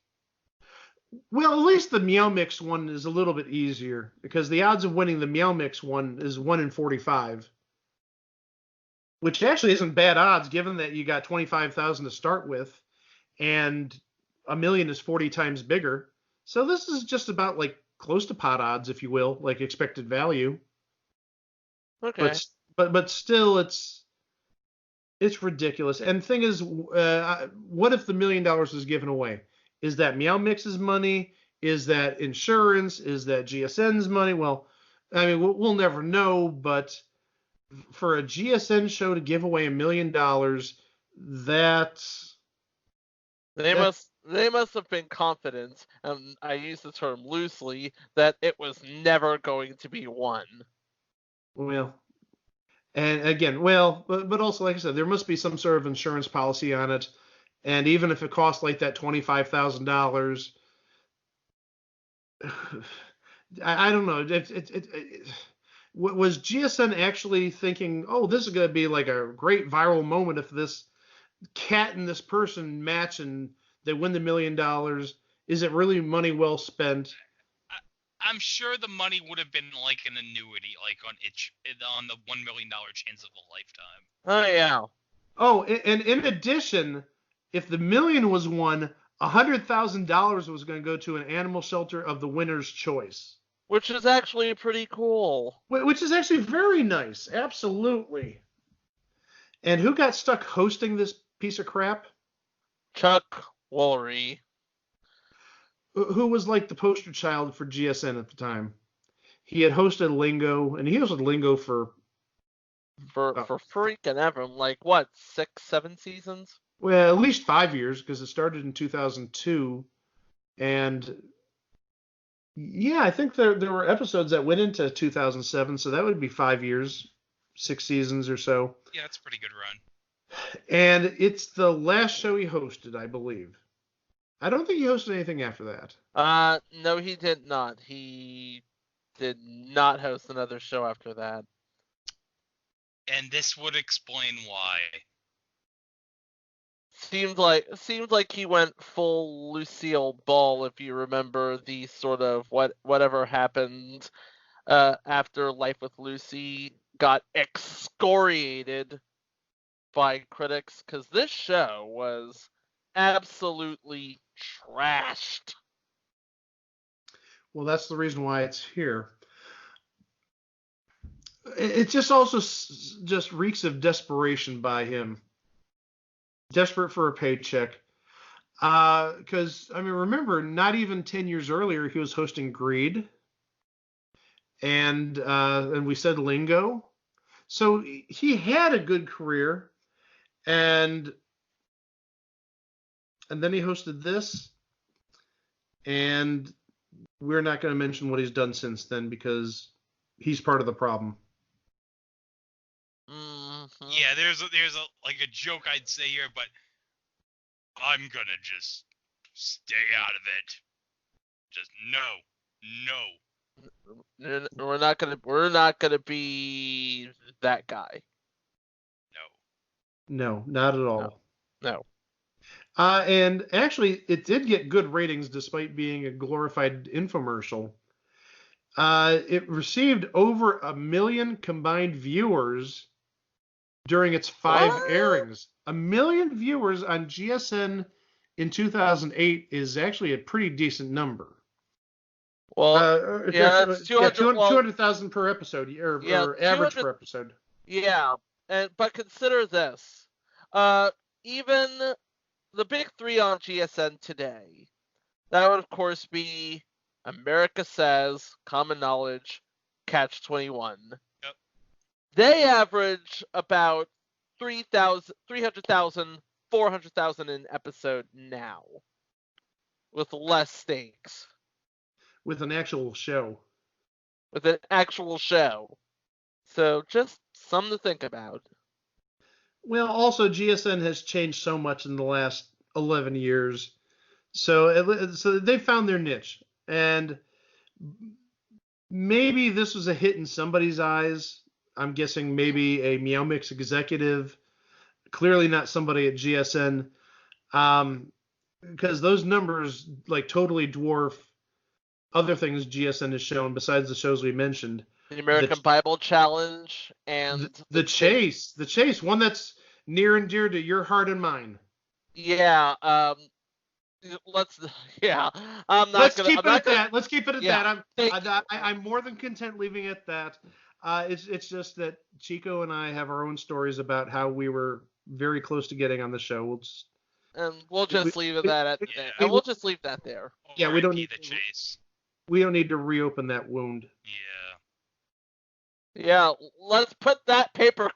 Well, at least the Meow Mix one is a little bit easier because the odds of winning the Meow Mix one is 1 in 45, which actually isn't bad odds given that you got 25,000 to start with, and a million is 40 times bigger. So this is just about like close to pot odds, if you will, like expected value. Okay. But still, it's ridiculous. And the thing is, what if the $1 million is given away? Is that Meow Mix's money? Is that insurance? Is that GSN's money? Well, I mean, we'll never know. But for a GSN show to give away $1 million, They must have been confident, and I use the term loosely, that it was never going to be won. Well, and again, but also, like I said, there must be some sort of insurance policy on it. And even if it costs like that $25,000, I don't know. Was GSN actually thinking, oh, this is going to be like a great viral moment if this cat and this person match and they win the $1 million? Is it really money well spent? I'm sure the money would have been like an annuity, like on the $1 million chance of a lifetime. Oh, yeah. Oh, and in addition, if the $1 million was won, $100,000 was going to go to an animal shelter of the winner's choice. Which is actually pretty cool. Which is actually very nice. Absolutely. And who got stuck hosting this piece of crap? Chuck Woolery. Who was like the poster child for GSN at the time. He had hosted Lingo, and he hosted Lingo for freaking ever. Like, what, 6, 7 seasons? Well, at least 5 years, because it started in 2002. And yeah, I think there were episodes that went into 2007, so that would be 5 years, 6 seasons or so. Yeah, that's a pretty good run. And it's the last show he hosted, I believe. I don't think he hosted anything after that. No, he did not. He did not host another show after that. And this would explain why. Seemed like he went full Lucille Ball, if you remember the sort of whatever happened after Life with Lucy got excoriated by critics, because this show was absolutely trashed. Well, that's the reason why it's here. It just also just reeks of desperation by him. Desperate for a paycheck. Because, I mean, remember, not even 10 years earlier, he was hosting Greed. And we said Lingo. So he had a good career. And then he hosted this. And we're not going to mention what he's done since then because he's part of the problem. Mm-hmm. Yeah, there's a joke I'd say here, but I'm gonna just stay out of it. Just no. We're not gonna be that guy. No, not at all. No. And actually, it did get good ratings despite being a glorified infomercial. It received over 1 million combined viewers during its 5 airings. 1 million viewers on GSN in 2008 is actually a pretty decent number. Well, yeah, that's 200,000 per episode, or average per episode. Yeah, but consider this. Even the big 3 on GSN today, that would of course be America Says, Common Knowledge, Catch 21. Yep. They average about 300,000, 400,000 an episode now, with less stakes. With an actual show. So just something to think about. Well, also GSN has changed so much in the last 11 years. So they found their niche. And maybe this was a hit in somebody's eyes. I'm guessing maybe a Meow Mix executive. Clearly not somebody at GSN. Because those numbers like totally dwarf other things GSN has shown besides the shows we mentioned. The American Bible Challenge and the Chase. The Chase, one that's near and dear to your heart and mine. Yeah, let's keep it at that. Let's keep it at Yeah, that. I'm more than content leaving it at that. It's just that Chico and I have our own stories about how we were very close to getting on the show. We'll just leave that there. Yeah, we don't need the Chase. We don't need to reopen that wound. Yeah, let's put that paper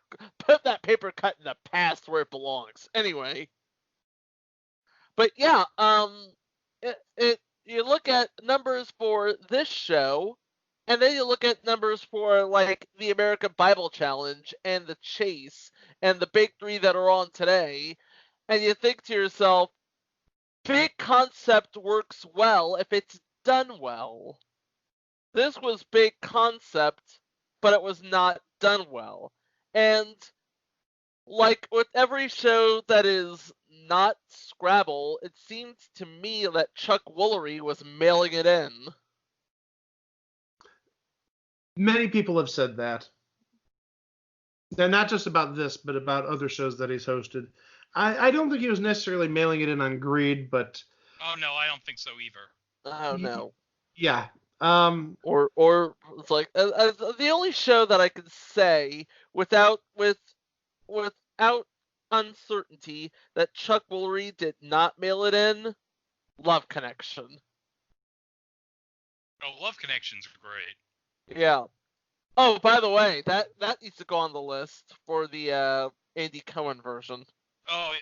cut in the past where it belongs. Anyway. But yeah, you look at numbers for this show, and then you look at numbers for like the American Bible Challenge and the Chase and the big three that are on today, and you think to yourself, big concept works well if it's done well. This was big concept, but it was not done well. And like with every show that is not Scrabble, it seems to me that Chuck Woolery was mailing it in. Many people have said that. And not just about this, but about other shows that he's hosted. I don't think he was necessarily mailing it in on greed, but... Oh, no, I don't think so either. Oh, no. Yeah. Or it's like the only show that I could say without uncertainty that Chuck Woolery did not mail it in, Love Connection. Oh, Love Connection's great. Yeah. Oh, by the way, that needs to go on the list for the Andy Cohen version. Oh,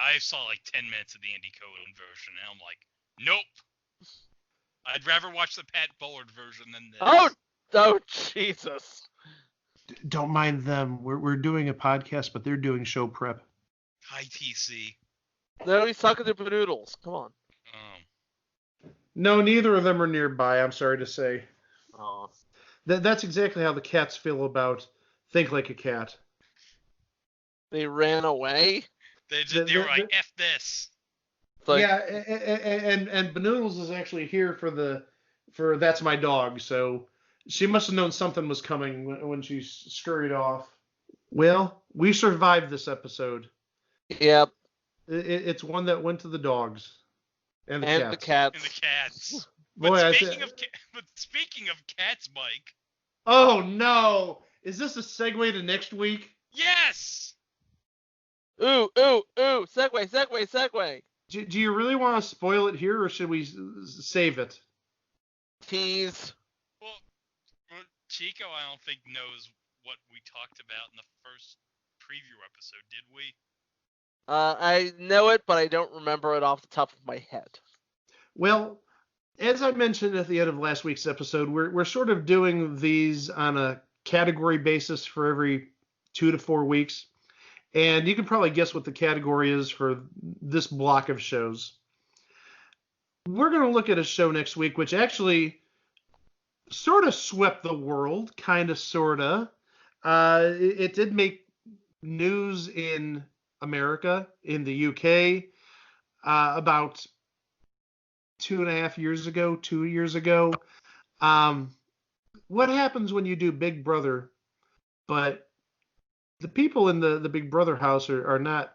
I saw like 10 minutes of the Andy Cohen version, and I'm like, nope. I'd rather watch the Pat Bullard version than this. Oh, Jesus. Don't mind them. We're doing a podcast, but they're doing show prep. Hi, TC. No, he's talking to Banoodles. Come on. No, neither of them are nearby, I'm sorry to say. Oh. That's exactly how the cats feel about Think Like a Cat. They ran away? They were like, F this. Like, yeah, and Banoodles is actually here for That's My Dog, so she must have known something was coming when she scurried off. Well, we survived this episode. Yep. It's one that went to the dogs. And the cats. And the cats. Boy, but speaking of cats, Mike. Oh, no. Is this a segue to next week? Yes! Ooh. Segue. Do you really want to spoil it here, or should we save it? Tease. Well, Chico, I don't think knows what we talked about in the first preview episode, did we? I know it, but I don't remember it off the top of my head. Well, as I mentioned at the end of last week's episode, we're sort of doing these on a category basis for every 2 to 4 weeks. And you can probably guess what the category is for this block of shows. We're going to look at a show next week, which actually sort of swept the world, kind of, sort of. It did make news in America, in the UK, about 2 years ago. What happens when you do Big Brother, but the people in the Big Brother house are not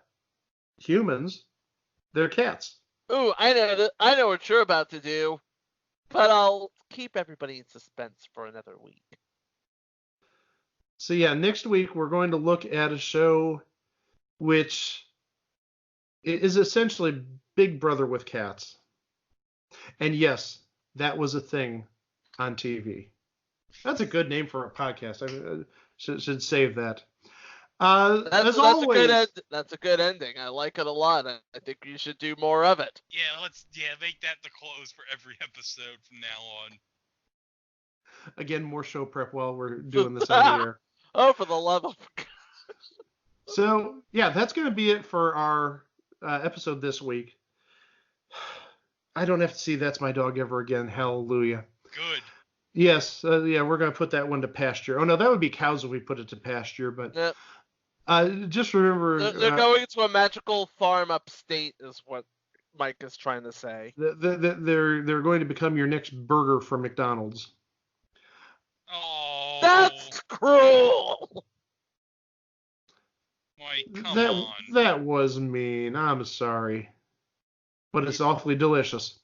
humans, they're cats. Ooh, I know what you're about to do, but I'll keep everybody in suspense for another week. So yeah, next week we're going to look at a show which is essentially Big Brother with cats. And yes, that was a thing on TV. That's a good name for a podcast. I should save that. As always, that's a good ending. I like it a lot. I think you should do more of it. Yeah, make that the close for every episode from now on. Again, more show prep while we're doing this on the air. Oh, for the love of God. So, yeah, that's going to be it for our episode this week. I don't have to see That's My Dog ever again. Hallelujah. Good. Yes, yeah, we're going to put that one to pasture. Oh, no, that would be cows if we put it to pasture, but Yep. just remember... They're going to a magical farm upstate is what Mike is trying to say. They're going to become your next burger from McDonald's. Oh. That's cruel! Mike, come on. That was mean. I'm sorry. But it's awfully delicious.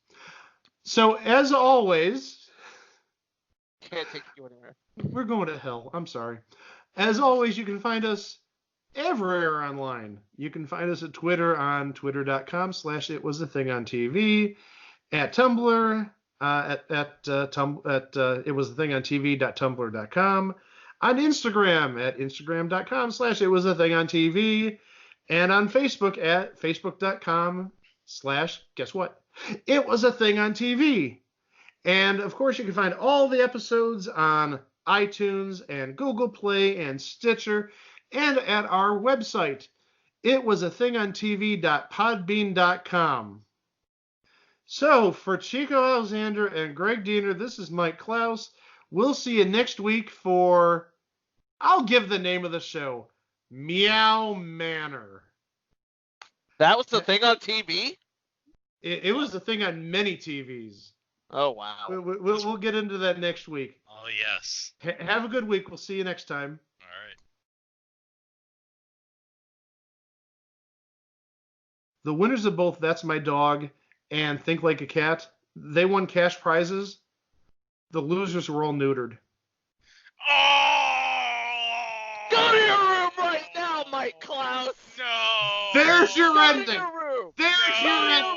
So, as always... Can't take you anywhere. We're going to hell. I'm sorry. As always, you can find us everywhere online. You can find us at Twitter on twitter.com/itwasthethingontv, at Tumblr at itwasthethingontv.tumblr.com, on Instagram at instagram.com/itwasthethingontv, and on Facebook at facebook.com/ guess what? It Was a Thing on TV. And, of course, you can find all the episodes on iTunes and Google Play and Stitcher and at our website, itwasthethingontv.podbean.com. So, for Chico Alexander and Greg Diener, this is Mike Klaus. We'll see you next week for, I'll give the name of the show, Meow Manor. That was the thing on TV? It was the thing on many TVs. Oh, wow. We'll get into that next week. Oh, yes. Have a good week. We'll see you next time. All right. The winners of both That's My Dog and Think Like a Cat, they won cash prizes. The losers were all neutered. Oh! Go to your room right now, Mike Klaus! No! There's your Go to ending. your room! There's your ending.